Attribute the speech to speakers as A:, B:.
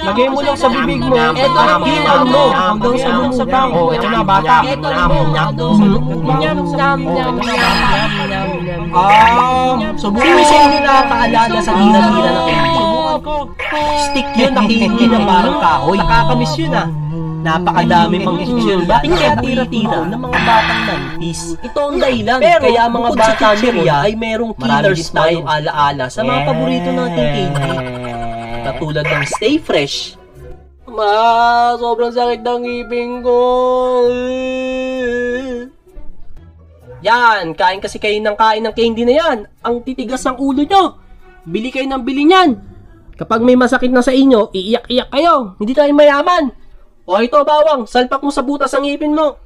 A: Lagay mo lang sa bibig mo, hinan mo hanggang sa lumong sa bangko. Ito na bata. Sino sa inyo nakakaalala sa tira-tira na candy? Stick yun na candy na parang kahoy. Nakakamiss yun ah. Napakadami pang itsura at tira-tira ng mga batang 90s. Ito ang dahilan kaya ang mga bata niya ay merong killer style alaala sa mga paborito nating candy. Katulad ng Stay Fresh. Sobrang sakit ng ngipin ko. Yan, kain kasi kayo ng kain ng candy na yan. Ang titigas ng ulo nyo. Bili kayo ng bili niyan. Kapag may masakit na sa inyo, iiyak-iyak kayo. Hindi tayo mayaman. O ito bawang, salpak mo sa butas ang ngipin mo.